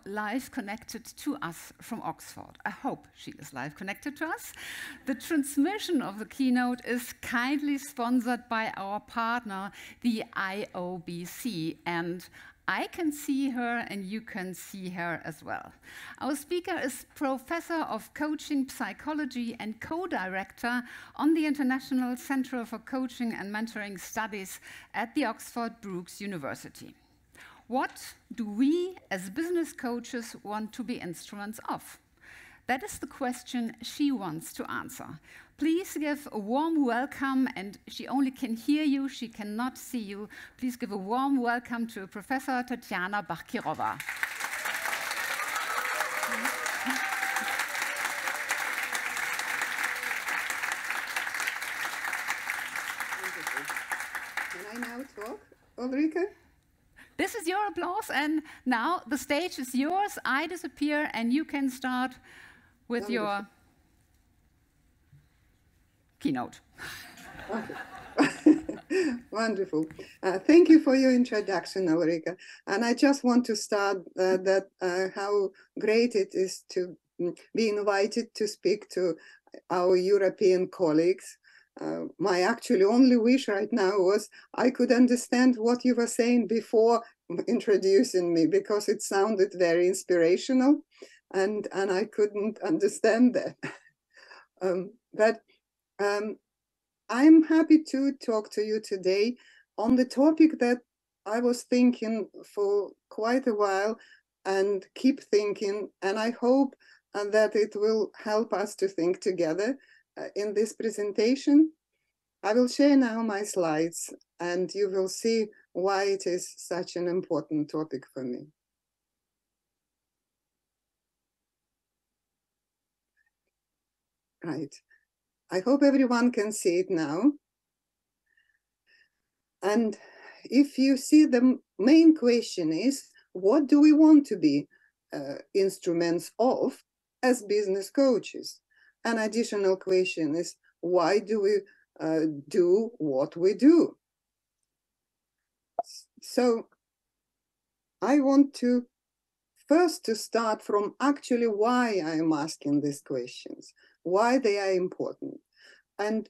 live connected to us from Oxford. I hope she is live connected to us. The transmission of the keynote is kindly sponsored by our partner, the IOBC, and I can see her and you can see her as well. Our speaker is Professor of Coaching Psychology and co-director on the International Centre for Coaching and Mentoring Studies at the Oxford Brookes University. What do we as business coaches want to be instruments of? That is the question she wants to answer. Please give a warm welcome, and she only can hear you, she cannot see you. Please give a warm welcome to Professor Tatjana Bachkirova. Can I now talk, Ulrike? This is your applause, and now the stage is yours. I disappear, and you can start with your keynote. Wonderful. Thank you for your introduction, Ulrike. And I just want to start how great it is to be invited to speak to our European colleagues. My actually only wish right now was I could understand what you were saying before introducing me, because it sounded very inspirational. And I couldn't understand that. But I'm happy to talk to you today on the topic that I was thinking for quite a while and keep thinking, and I hope that it will help us to think together in this presentation. I will share now my slides, and you will see why it is such an important topic for me. Right. I hope everyone can see it now. And if you see, the main question is, what do we want to be instruments of as business coaches? An additional question is, why do we do what we do? So I want to first to start from actually why I am asking these questions, why they are important. And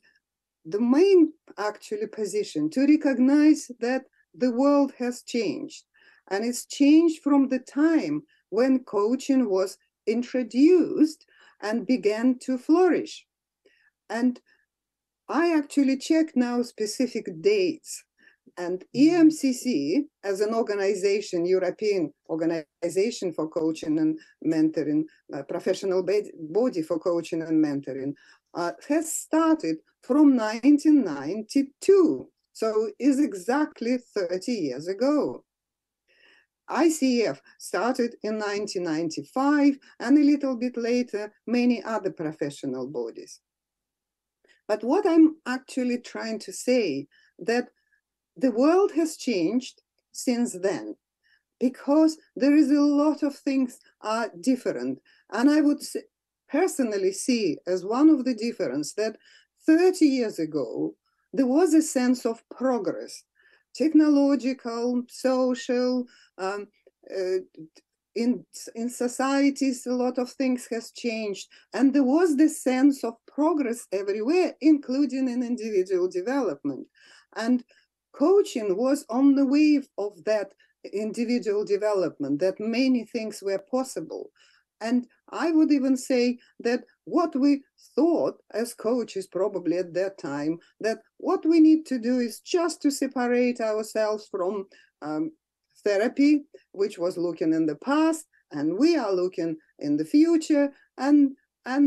the main actually position to recognize that the world has changed, and it's changed from the time when coaching was introduced and began to flourish. And I actually check now specific dates. And EMCC, as an organization, European Organization for Coaching and Mentoring, professional body for coaching and mentoring, has started from 1992. So is exactly 30 years ago. ICF started in 1995, and a little bit later, many other professional bodies. But what I'm actually trying to say, that the world has changed since then, because there is a lot of things are different. And I would personally see as one of the difference that 30 years ago, there was a sense of progress, technological, social, in societies, a lot of things has changed. And there was this sense of progress everywhere, including in individual development. And coaching was on the wave of that individual development, that many things were possible. And I would even say that what we thought as coaches probably at that time, that what we need to do is just to separate ourselves from therapy, which was looking in the past, and we are looking in the future, and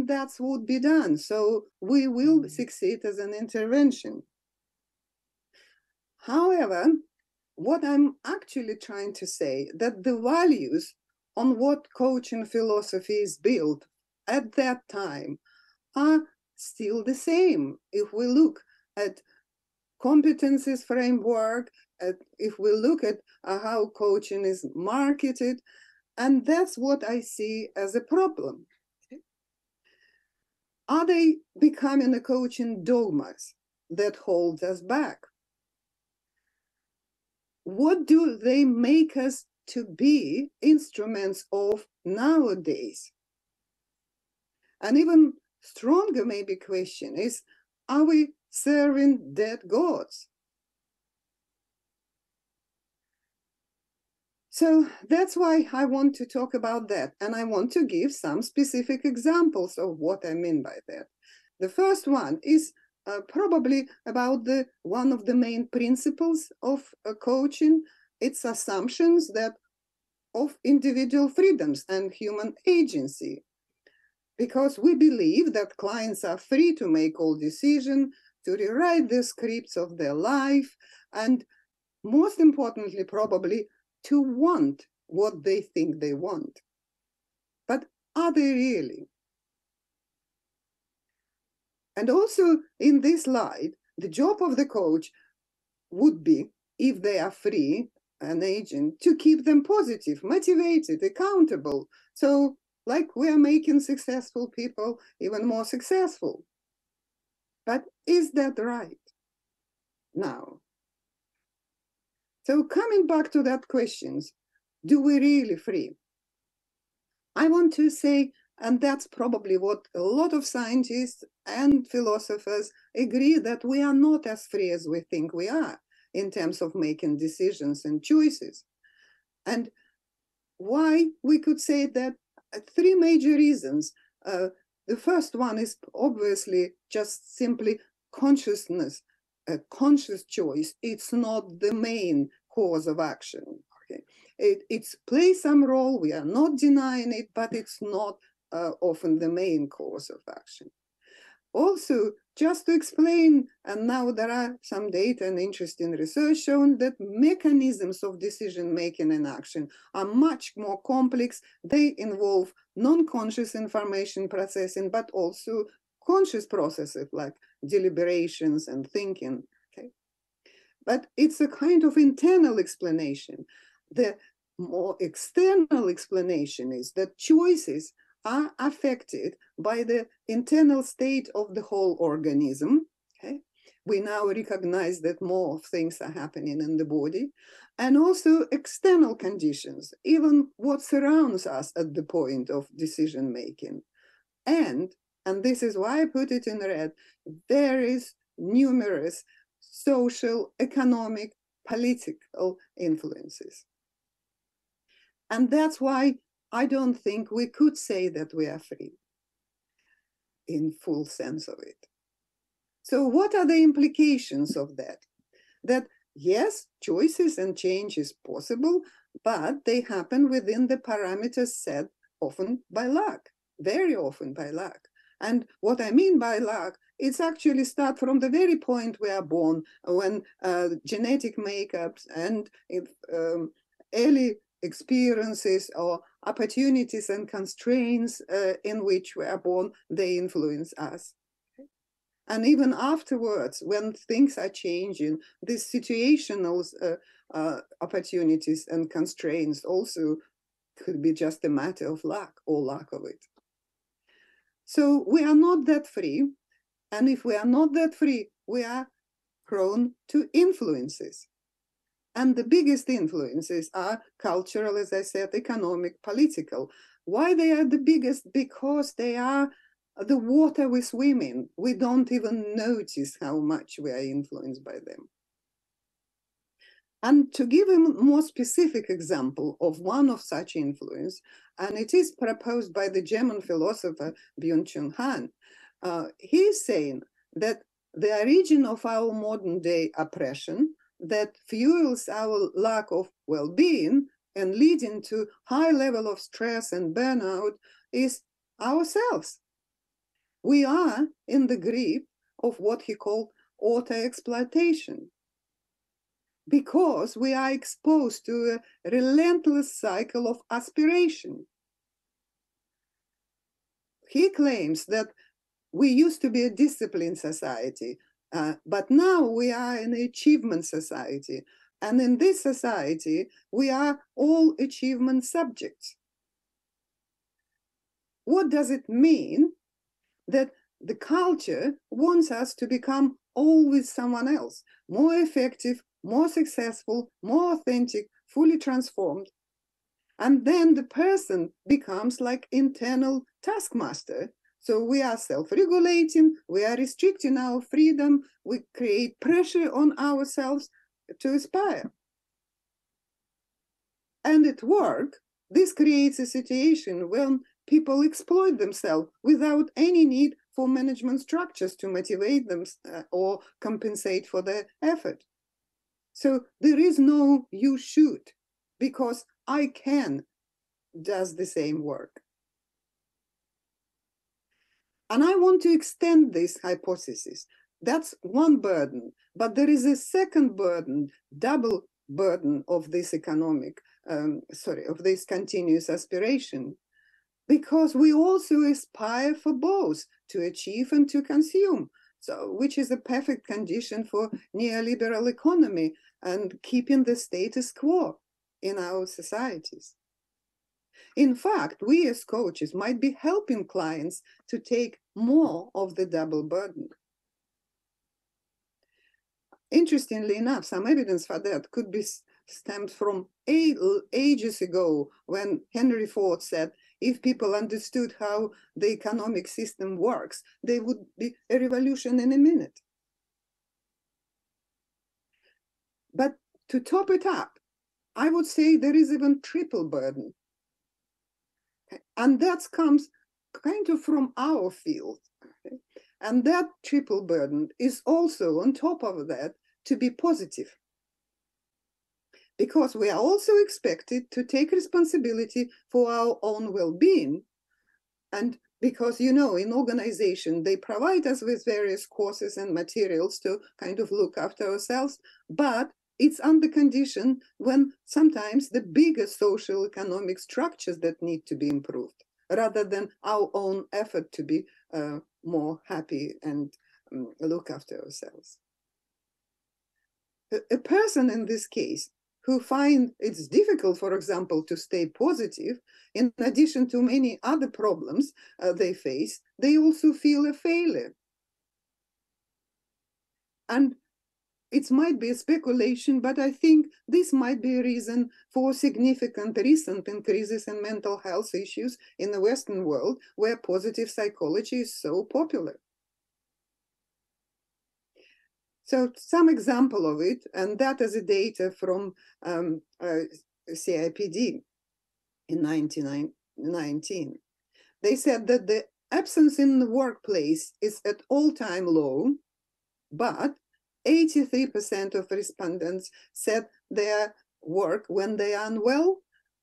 that's what would be done. So we will succeed as an intervention. However, what I'm actually trying to say, that the values on what coaching philosophy is built at that time are still the same. If we look at competencies framework, if we look at how coaching is marketed, and that's what I see as a problem. Are they becoming a coaching dogmas that hold us back? What do they make us to be instruments of nowadays. And even stronger maybe question is, are we serving dead gods? So that's why I want to talk about that. And I want to give some specific examples of what I mean by that. The first one is probably about one of the main principles of coaching. It's assumptions that of individual freedoms and human agency. Because we believe that clients are free to make all decisions, to rewrite the scripts of their life, and most importantly, probably, to want what they think they want. But are they really? And also in this light, the job of the coach would be, if they are free, an agent, to keep them positive, motivated, accountable. So like we are making successful people even more successful. But is that right? Now, so coming back to that questions, do we really free? I want to say, and that's probably what a lot of scientists and philosophers agree, that we are not as free as we think we are in terms of making decisions and choices. And why we could say that three major reasons. The first one is obviously just simply consciousness, a conscious choice. It's not the main cause of action. Okay, it plays some role. We are not denying it, but it's not often the main cause of action. Also, just to explain, and now there are some data and interesting research showing that mechanisms of decision-making and action are much more complex. They involve non-conscious information processing, but also conscious processes like deliberations and thinking. Okay? But it's a kind of internal explanation. The more external explanation is that choices are affected by the internal state of the whole organism. Okay? We now recognize that more things are happening in the body, and also external conditions, even what surrounds us at the point of decision making. And this is why I put it in red, there is numerous social, economic, political influences. And that's why I don't think we could say that we are free in full sense of it. So what are the implications of that? That yes, choices and change is possible, but they happen within the parameters set often by luck, very often by luck. And what I mean by luck, it's actually start from the very point we are born, when genetic makeups and early experiences or opportunities and constraints in which we are born, they influence us. And even afterwards, when things are changing, these situational opportunities and constraints also could be just a matter of luck or lack of it. So we are not that free. And if we are not that free, we are prone to influences. And the biggest influences are cultural, as I said, economic, political. Why they are the biggest? Because they are the water we swim in. We don't even notice how much we are influenced by them. And to give a more specific example of one of such influence, and it is proposed by the German philosopher Byung-Chul Han, he's saying that the origin of our modern day oppression that fuels our lack of well-being and leading to high level of stress and burnout is ourselves. We are in the grip of what he called auto-exploitation because we are exposed to a relentless cycle of aspiration. He claims that we used to be a disciplined society, but now we are an achievement society. And in this society, we are all achievement subjects. What does it mean? That the culture wants us to become always someone else, more effective, more successful, more authentic, fully transformed. And then the person becomes like internal taskmaster. So we are self-regulating, we are restricting our freedom, we create pressure on ourselves to aspire. And at work, this creates a situation when people exploit themselves without any need for management structures to motivate them or compensate for their effort. So there is no you should, because I can does the same work. And I want to extend this hypothesis. That's one burden, but there is a second burden, double burden of this of this continuous aspiration, because we also aspire for both to achieve and to consume. So, which is a perfect condition for neoliberal economy and keeping the status quo in our societies. In fact, we as coaches might be helping clients to take more of the double burden. Interestingly enough, some evidence for that could be stemmed from ages ago, when Henry Ford said, if people understood how the economic system works, there would be a revolution in a minute. But to top it up, I would say there is even triple burden. And that comes kind of from our field. Okay? And that triple burden is also, on top of that, to be positive. Because we are also expected to take responsibility for our own well-being. And because, you know, in organization, they provide us with various courses and materials to kind of look after ourselves, but it's under condition when sometimes the bigger social economic structures that need to be improved, rather than our own effort to be more happy and look after ourselves. A person in this case who find it's difficult, for example, to stay positive, in addition to many other problems they face, they also feel a failure. And it might be a speculation, but I think this might be a reason for significant recent increases in mental health issues in the Western world, where positive psychology is so popular. So some example of it, and that is a data from CIPD in 1919. They said that the absence in the workplace is at all-time low, but 83% of respondents said they work when they are unwell.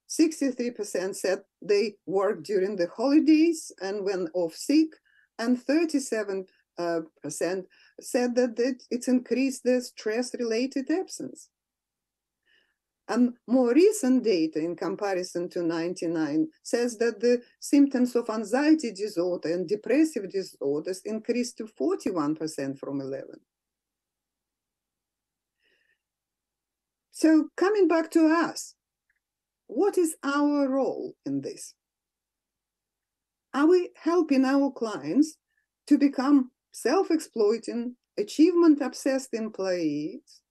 63% said they work during the holidays and when off sick, and 37% said that it's increased the stress-related absence. And more recent data in comparison to 99 says that the symptoms of anxiety disorder and depressive disorders increased to 41% from 11. So coming back to us, what is our role in this? Are we helping our clients to become self-exploiting, achievement-obsessed employees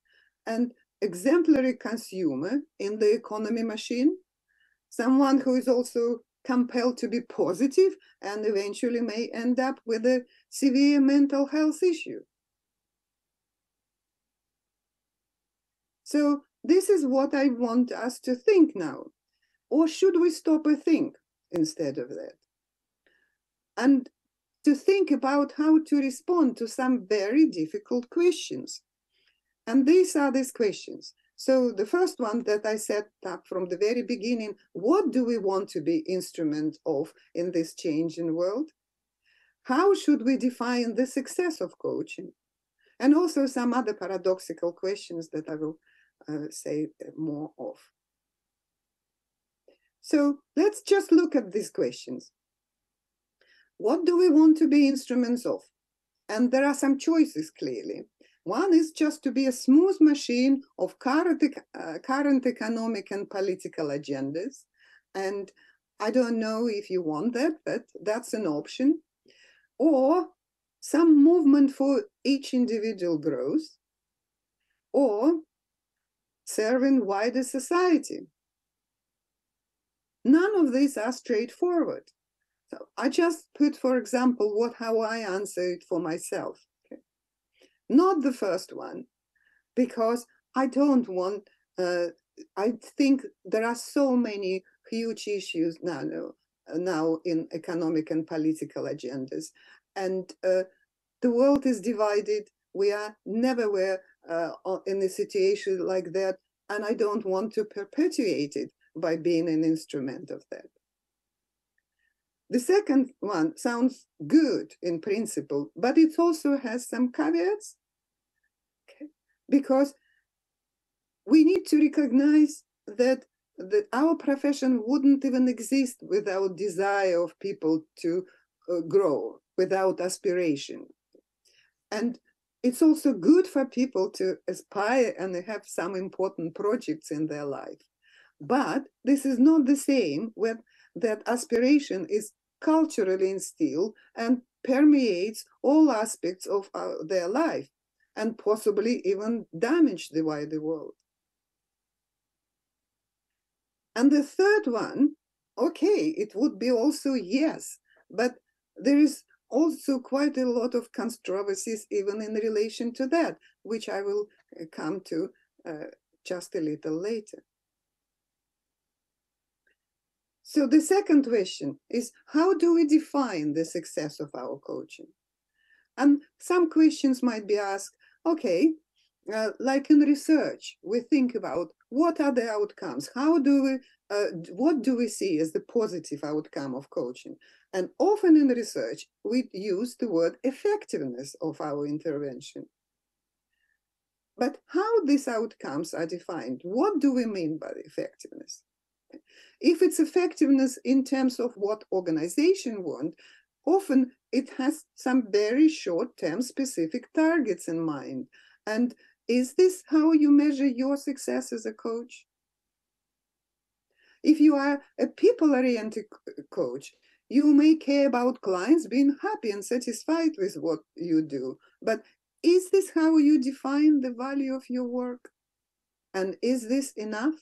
and exemplary consumer in the economy machine? Someone who is also compelled to be positive and eventually may end up with a severe mental health issue. So this is what I want us to think now. Or should we stop and think instead of that? And to think about how to respond to some very difficult questions. And these are these questions. So the first one that I set up from the very beginning, what do we want to be instrument of in this changing world? How should we define the success of coaching? And also some other paradoxical questions that I will say more of. So let's just look at these questions. What do we want to be instruments of? And there are some choices, clearly. One is just to be a smooth machine of current economic and political agendas. And I don't know if you want that, but that's an option. Or some movement for each individual growth, or serving wider society. none of these are straightforward. So I just put, for example, how I answer it for myself. Okay? Not the first one, because I don't want, I think there are so many huge issues now in economic and political agendas. And the world is divided. We are never were in a situation like that. And I don't want to perpetuate it by being an instrument of that. The second one sounds good in principle, but it also has some caveats. Okay? Because we need to recognize that our profession wouldn't even exist without desire of people to grow, without aspiration. And it's also good for people to aspire and have some important projects in their life. But this is not the same with that aspiration is culturally instilled and permeates all aspects of their life and possibly even damage the wider world. And the third one, okay, it would be also yes, but there is also quite a lot of controversies even in relation to that, which I will come to just a little later. So the second question is, how do we define the success of our coaching? And some questions might be asked, okay, like in research, we think about what are the outcomes? How do we, what do we see as the positive outcome of coaching? And often in research, we use the word effectiveness of our intervention. But how these outcomes are defined? What do we mean by effectiveness? If it's effectiveness in terms of what organization want, often it has some very short-term specific targets in mind. And is this how you measure your success as a coach? If you are a people-oriented coach, you may care about clients being happy and satisfied with what you do. But is this how you define the value of your work? And is this enough?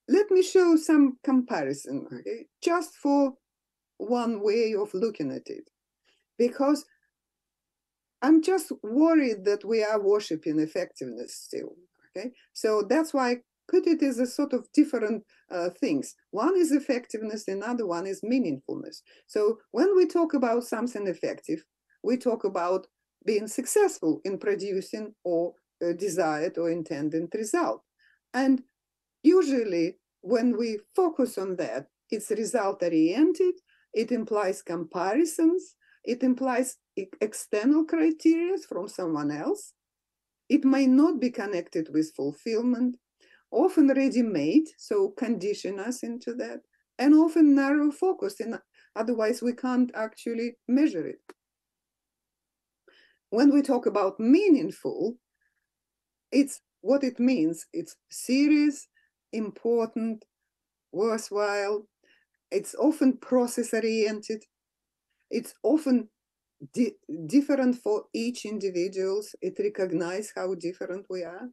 Let me show some comparison, okay? Just for one way of looking at it, because I'm just worried that we are worshiping effectiveness still, okay? So that's why I put it as a sort of different things. One is effectiveness, another one is meaningfulness. So when we talk about something effective, we talk about being successful in producing or desired or intended result. And usually, when we focus on that, it's result-oriented, it implies comparisons, it implies external criteria from someone else. It may not be connected with fulfillment, often ready-made, so condition us into that, and often narrow focus, and otherwise we can't actually measure it. When we talk about meaningful, it's what it means. It's serious, important, worthwhile. It's often process-oriented. It's often different for each individual. It recognizes how different we are.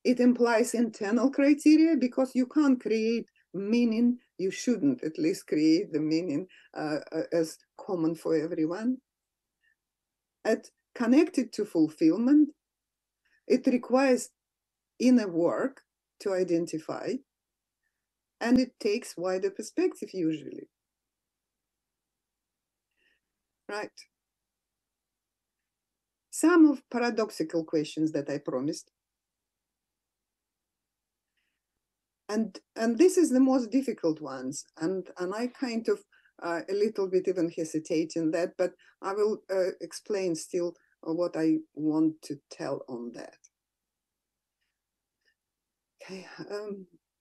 It implies internal criteria because you can't create meaning. You shouldn't at least create the meaning as common for everyone. It connected to fulfillment. It requires inner work to identify, and it takes wider perspective usually. Right. Some of paradoxical questions that I promised. And this is the most difficult ones. And I kind of a little bit even hesitate in that, but I will explain still what I want to tell on that. Okay.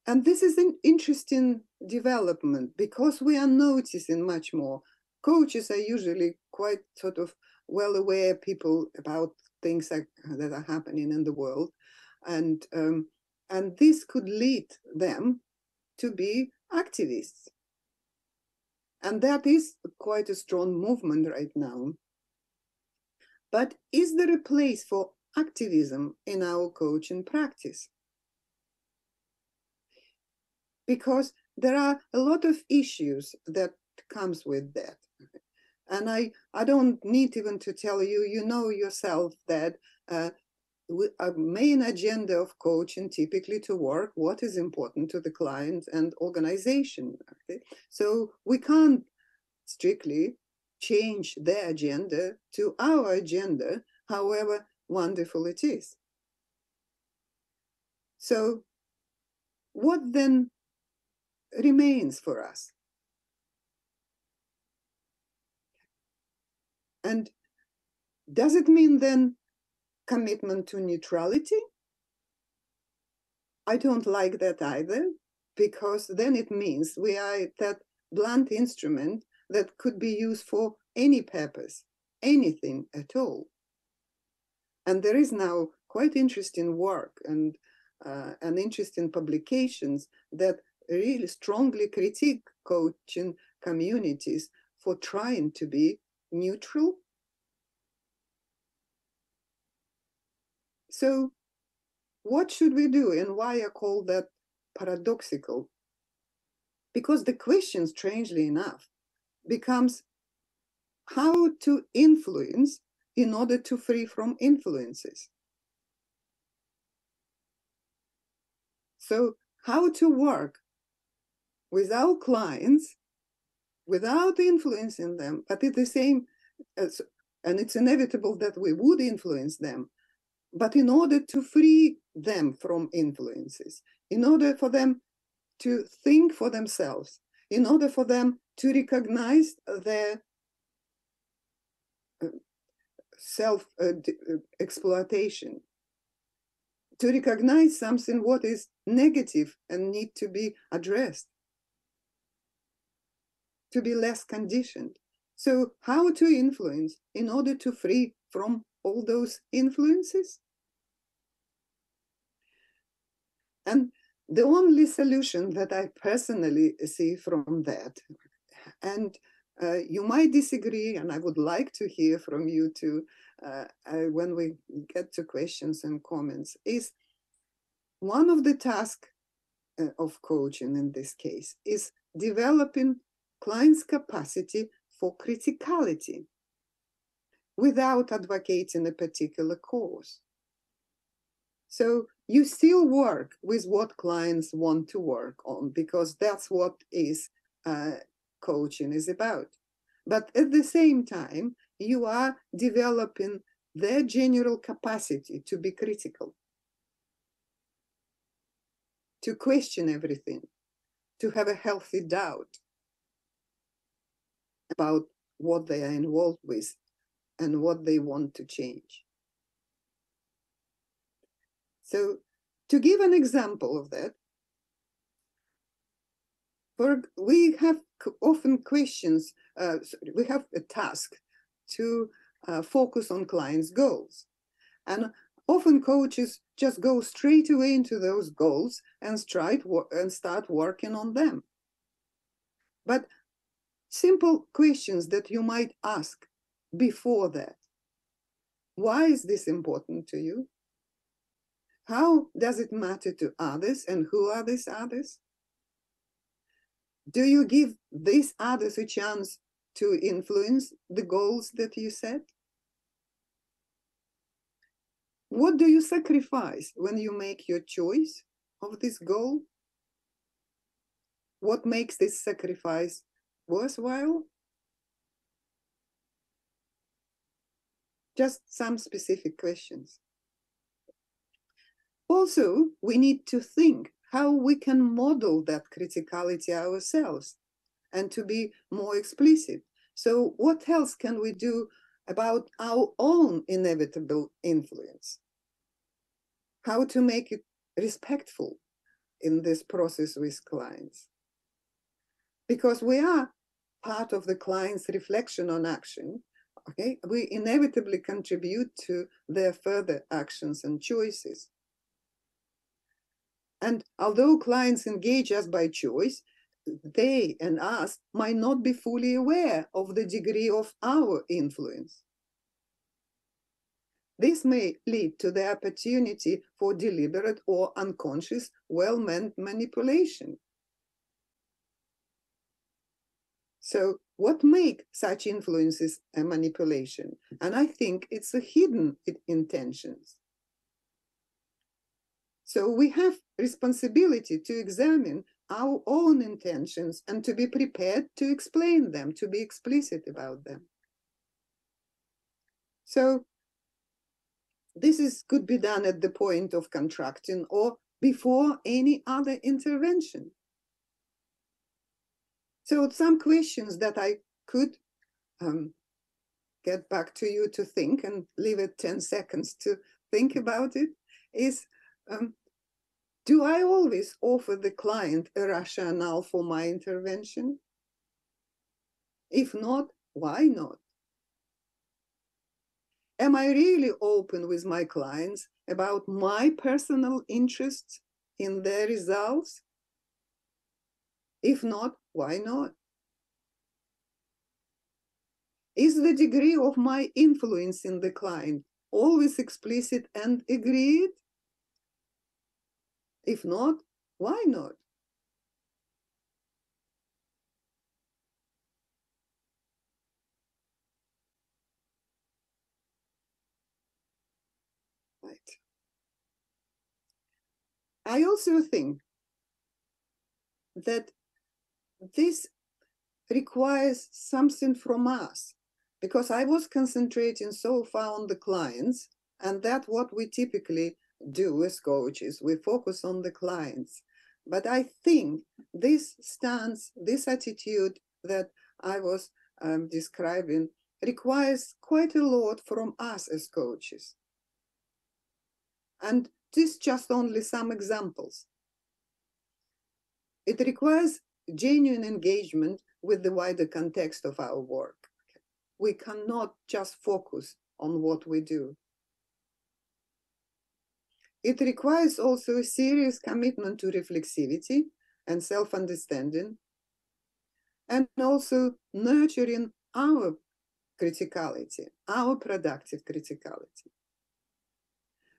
And this is an interesting development because we are noticing much more. Coaches are usually quite sort of well aware people about things that are happening in the world. And this could lead them to be activists. And that is quite a strong movement right now. But is there a place for activism in our coaching practice? because there are a lot of issues that comes with that. And I don't need even to tell you, you know yourself that a main agenda of coaching typically to work what is important to the client and organization. Okay? So we can't strictly change their agenda to our agenda, however wonderful it is. So what then remains for us? And does it mean then commitment to neutrality? I don't like that either, because then it means we are that blunt instrument that could be used for any purpose, anything at all. And there is now quite interesting work and interesting publications that really strongly critique coaching communities for trying to be neutral. So what should we do, and why I call that paradoxical? Because the question, strangely enough, becomes how to influence in order to free from influences. So how to work with our clients without influencing them, but at the same, and it's inevitable that we would influence them, but in order to free them from influences, in order for them to think for themselves, in order for them to recognize their self-exploitation, to recognize something what is negative and need to be addressed, to be less conditioned. So how to influence in order to free from all those influences? And the only solution that I personally see from that, and you might disagree, and I would like to hear from you too when we get to questions and comments, is one of the tasks of coaching in this case is developing clients' capacity for criticality without advocating a particular cause. So you still work with what clients want to work on, because that's what is coaching is about. But at the same time, you are developing their general capacity to be critical, to question everything, to have a healthy doubt about what they are involved with and what they want to change. So to give an example of that, we have often questions, we have a task to focus on clients' goals. And often coaches just go straight away into those goals and start working on them. But simple questions that you might ask before that. Why is this important to you? How does it matter to others, and who are these others? Do you give these others a chance to influence the goals that you set? What do you sacrifice when you make your choice of this goal? What makes this sacrifice worthwhile? Just some specific questions. Also, we need to think how we can model that criticality ourselves and to be more explicit. So what else can we do about our own inevitable influence? How to make it respectful in this process with clients? Because we are part of the client's reflection on action, okay? We inevitably contribute to their further actions and choices. And although clients engage us by choice, they and us might not be fully aware of the degree of our influence. This may lead to the opportunity for deliberate or unconscious, well-meant manipulation. So what makes such influences a manipulation? And I think it's a hidden intentions. So we have responsibility to examine our own intentions and to be prepared to explain them, to be explicit about them. So this could be done at the point of contracting or before any other intervention. So some questions that I could get back to you to think and leave it 10 seconds to think about it is, do I always offer the client a rationale for my intervention? If not, why not? Am I really open with my clients about my personal interests in their results? If not, why not? Is the degree of my influence in the client always explicit and agreed? If not, why not? Right. I also think that this requires something from us, because I was concentrating so far on the clients, and that's what we typically do as coaches. We focus on the clients. But I think this stance, this attitude that I was describing requires quite a lot from us as coaches. And this just only some examples. It requires genuine engagement with the wider context of our work. We cannot just focus on what we do. It requires also a serious commitment to reflexivity and self-understanding, and also nurturing our criticality, our productive criticality.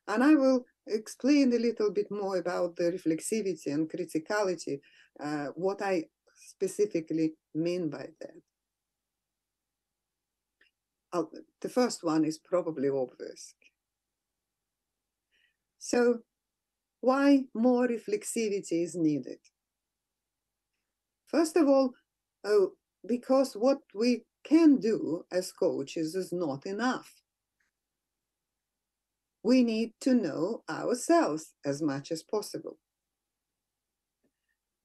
And I will explain a little bit more about the reflexivity and criticality, what I specifically mean by that. The first one is probably obvious. So why more reflexivity is needed? First of all, because what we can do as coaches is not enough. We need to know ourselves as much as possible.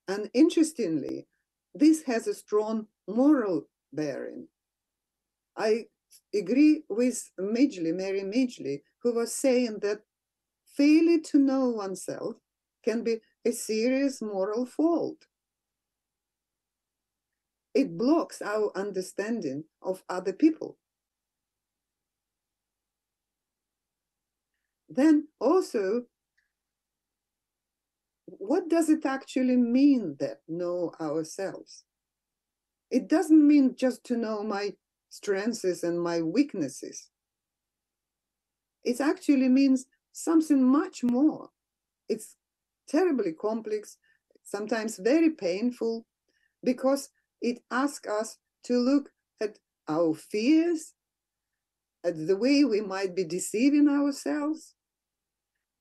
And interestingly, this has a strong moral bearing. I agree with Mary Midgley, who was saying that failure to know oneself can be a serious moral fault. It blocks our understanding of other people. Then also, what does it actually mean that know ourselves? It doesn't mean just to know my strengths and my weaknesses. It actually means something much more. It's terribly complex, sometimes very painful, because it asks us to look at our fears, at the way we might be deceiving ourselves,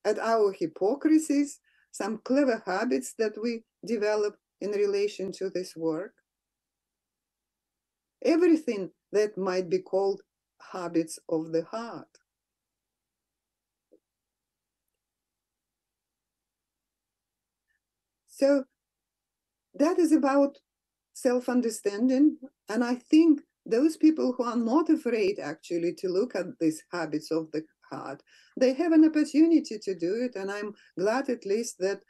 at our hypocrisies, some clever habits that we develop in relation to this work. Everything that might be called habits of the heart. So that is about self-understanding. And I think those people who are not afraid actually to look at these habits of the heart, they have an opportunity to do it. And I'm glad at least that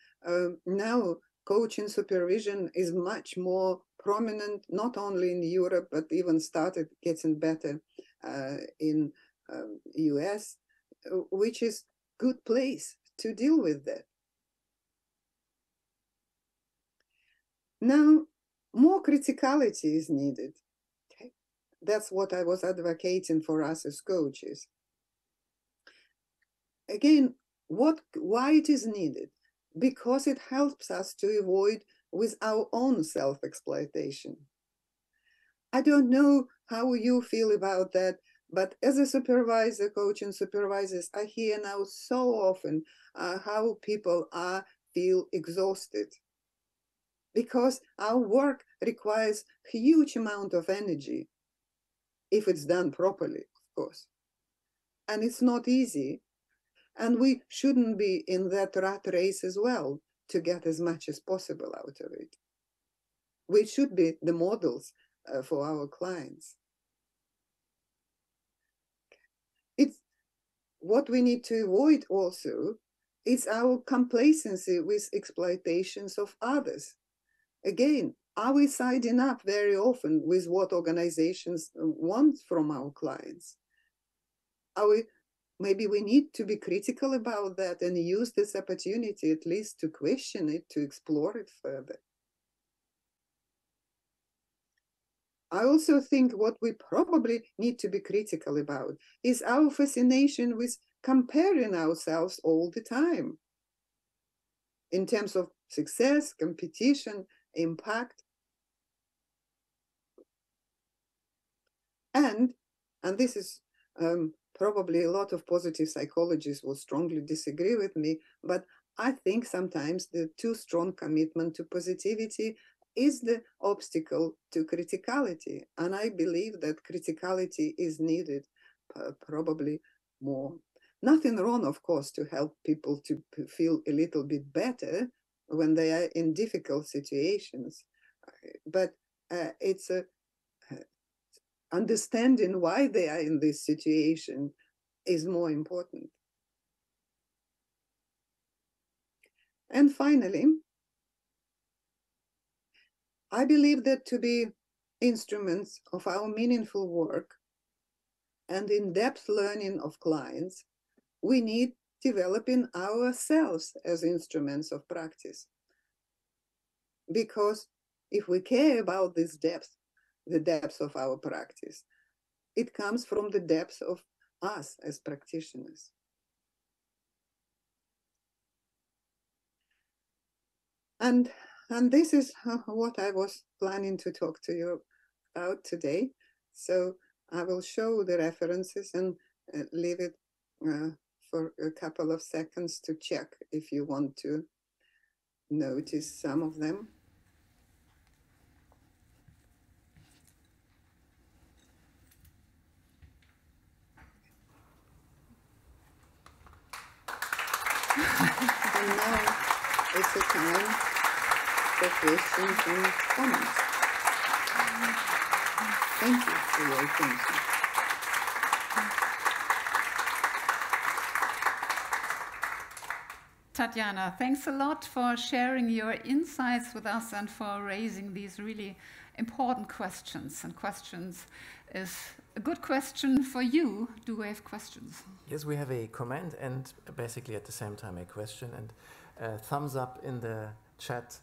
now coaching supervision is much more prominent, not only in Europe, but even started getting better in US, which is a good place to deal with that. Now, more criticality is needed. Okay? That's what I was advocating for us as coaches. Again, why it is needed? Because it helps us to avoid with our own self-exploitation. I don't know how you feel about that, but as a supervisor, coach and supervisors, I hear now so often how people feel exhausted because our work requires huge amount of energy if it's done properly, of course. And it's not easy. And we shouldn't be in that rat race as well to get as much as possible out of it. We should be the models for our clients. It's what we need to avoid also is our complacency with exploitations of others. Again, are we siding up very often with what organizations want from our clients? Maybe we need to be critical about that and use this opportunity at least to question it, to explore it further. I also think what we probably need to be critical about is our fascination with comparing ourselves all the time in terms of success, competition, impact. And this is probably a lot of positive psychologists will strongly disagree with me, but I think sometimes the too strong commitment to positivity is the obstacle to criticality. And I believe that criticality is needed probably more. Nothing wrong, of course, to help people to feel a little bit better when they are in difficult situations. But it's understanding why they are in this situation is more important. And finally, I believe that to be instruments of our meaningful work and in-depth learning of clients, we need developing ourselves as instruments of practice. Because if we care about this depth, the depth of our practice, it comes from the depth of us as practitioners. And this is what I was planning to talk to you about today. So I will show the references and leave it for a couple of seconds to check if you want to notice some of them. And now it's a time for questions and comments. Thank you for your attention. Tatjana, thanks a lot for sharing your insights with us and for raising these really important questions. And questions is a good question for you. Do we have questions? Yes, we have a comment and basically at the same time a question and a thumbs up in the chat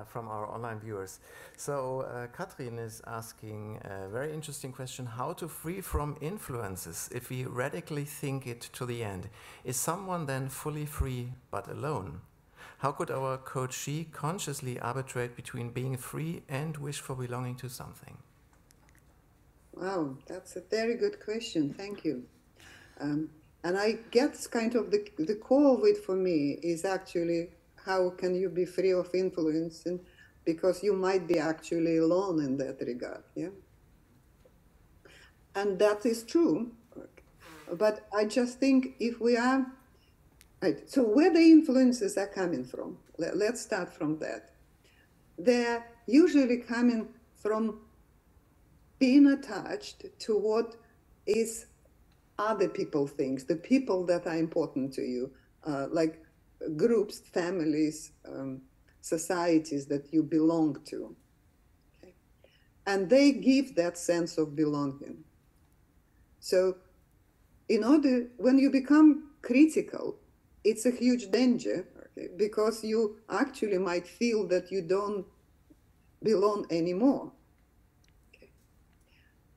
from our online viewers. So Katrin is asking a very interesting question: how to free from influences if we radically think it to the end? Is someone then fully free but alone? How could our coachee consciously arbitrate between being free and wish for belonging to something? Wow, that's a very good question. Thank you. And I guess kind of the core of it for me is actually how can you be free of influence, and because you might be actually alone in that regard, yeah? And that is true. But I just think if we are, right, so where the influences are coming from, let's start from that. They're usually coming from being attached to what is other people things, the people that are important to you, like groups, families, societies that you belong to. Okay? And they give that sense of belonging. So when you become critical, it's a huge danger, okay? Because you actually might feel that you don't belong anymore. Okay?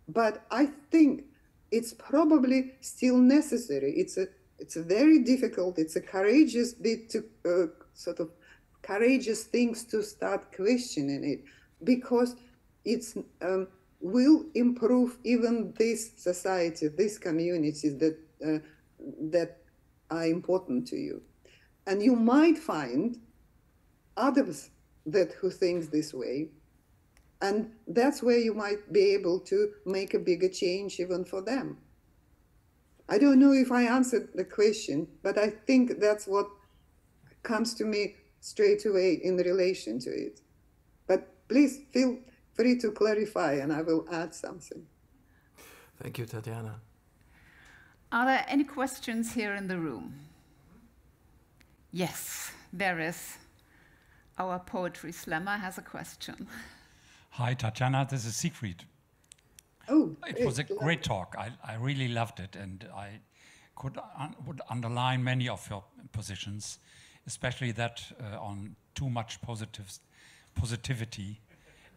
But I think it's probably still necessary. It's a very difficult, it's a courageous bit to sort of courageous things to start questioning it, because it's will improve even this society, these communities that are important to you. And you might find others who think this way, and that's where you might be able to make a bigger change even for them. I don't know if I answered the question, but I think that's what comes to me straight away in relation to it. But please feel free to clarify, and I will add something. Thank you, Tatiana. Are there any questions here in the room? Yes, there is. Our poetry slammer has a question. Hi, Tatiana, this is Siegfried. Oh, It was a great talk. I really loved it, and I would underline many of your positions, especially that on too much positivity.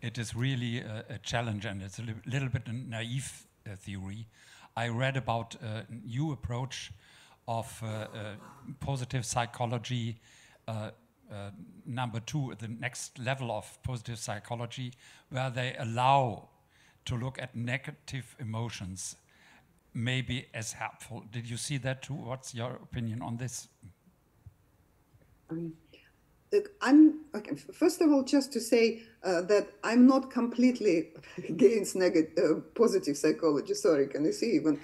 It is really a challenge, and it's a little bit a naive theory. I read about a new approach of positive psychology, number 2, the next level of positive psychology, where they allow to look at negative emotions, maybe as helpful. Did you see that too? What's your opinion on this? Okay. First of all, just to say that I'm not completely against positive psychology. Sorry, can you see even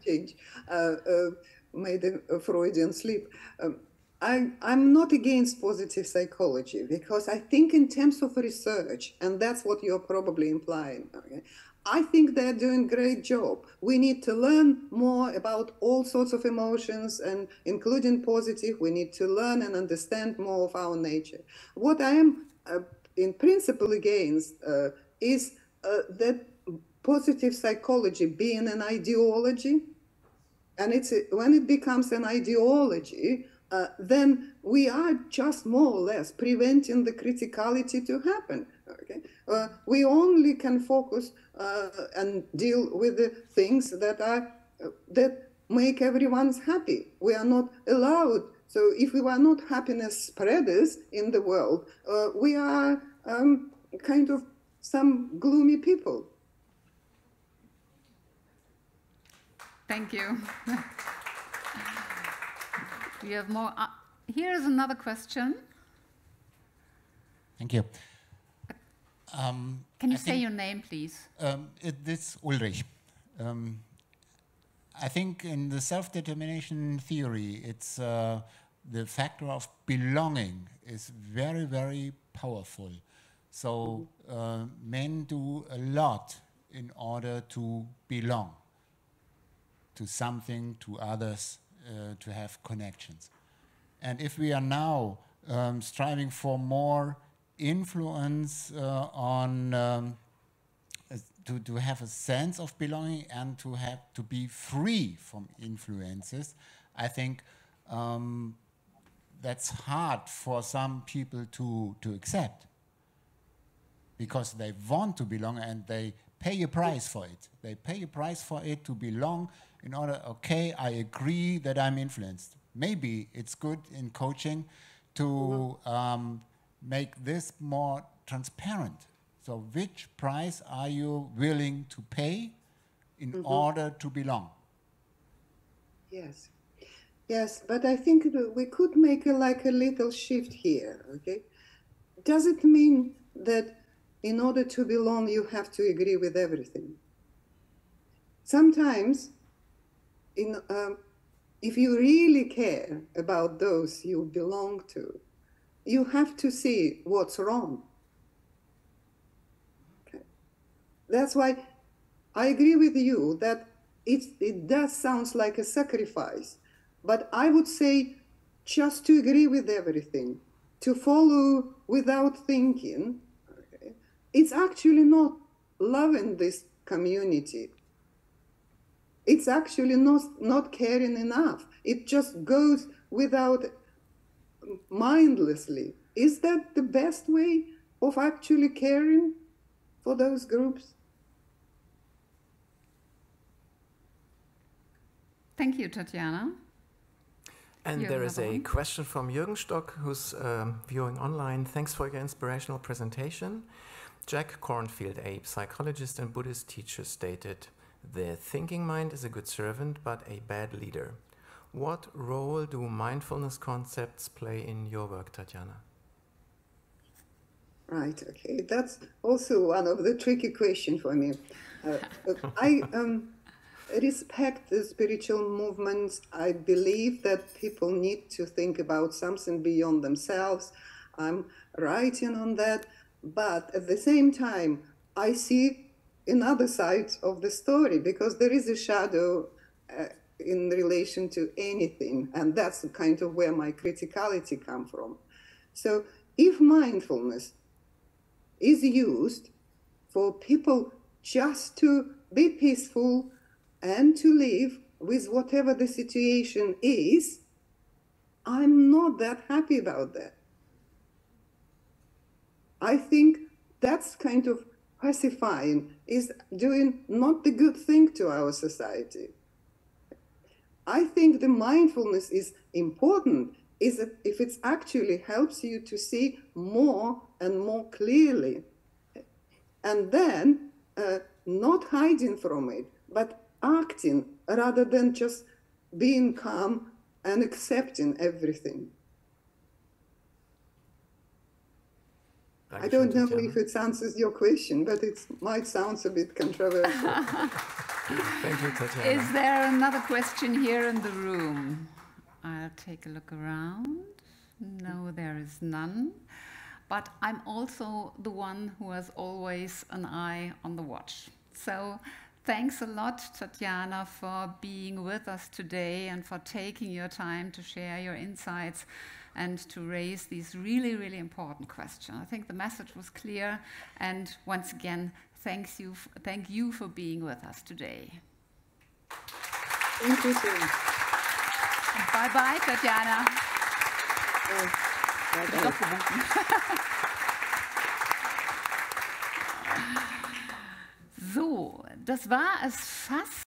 change? Made a Freudian slip. I'm not against positive psychology, because I think in terms of research, and that's what you're probably implying, okay? I think they're doing a great job. We need to learn more about all sorts of emotions, and including positive. We need to learn and understand more of our nature. What I am in principle against is that positive psychology being an ideology. And when it becomes an ideology, then we are just more or less preventing the criticality to happen. Okay? We only can focus and deal with the things that make everyone happy. We are not allowed. So if we are not happiness spreaders in the world, we are kind of some gloomy people. Thank you. Do you have more? Here is another question. Thank you. Can you say your name, please? It's Ulrich. I think in the self-determination theory, it's the factor of belonging is very, very powerful. So men do a lot in order to belong to something, to others, to have connections. And if we are now striving for more influence to have a sense of belonging and to be free from influences, I think that's hard for some people to accept, because they want to belong and they pay a price for it. They pay a price for it to belong in order, okay, I agree that I'm influenced. Maybe it's good in coaching to make this more transparent. So which price are you willing to pay in order to belong? Yes. Yes, but I think we could make a little shift here, okay? Does it mean that in order to belong, you have to agree with everything? Sometimes, if you really care about those you belong to, you have to see what's wrong. Okay. That's why I agree with you that it does sound like a sacrifice, but I would say just to agree with everything, to follow without thinking, okay, it's actually not loving this community. It's actually not caring enough. It just goes without mindlessly. Is that the best way of actually caring for those groups? Thank you, Tatiana. And there is a question from Jürgen Stock, who's viewing online. Thanks for your inspirational presentation. Jack Cornfield, a psychologist and Buddhist teacher, stated, "The thinking mind is a good servant, but a bad leader." What role do mindfulness concepts play in your work, Tatjana? Right, okay. That's also one of the tricky questions for me. I respect the spiritual movements. I believe that people need to think about something beyond themselves. I'm writing on that. But at the same time, I see another side of the story, because there is a shadow in relation to anything. And that's kind of where my criticality comes from. So if mindfulness is used for people just to be peaceful and to live with whatever the situation is, I'm not that happy about that. I think that's kind of pacifying, is doing not the good thing to our society. I think the mindfulness is important, is that if it actually helps you to see more and more clearly, and then not hiding from it, but acting rather than just being calm and accepting everything. I don't know if it answers your question, but it might sound a bit controversial. Thank you, Tatjana. Is there another question here in the room? I'll take a look around. No, there is none. But I'm also the one who has always an eye on the watch. So thanks a lot, Tatjana, for being with us today and for taking your time to share your insights and to raise these really, really important questions. I think the message was clear. And once again, thank you for being with us today. Thank you, too. Bye-bye, Tatjana. So, das war es fast.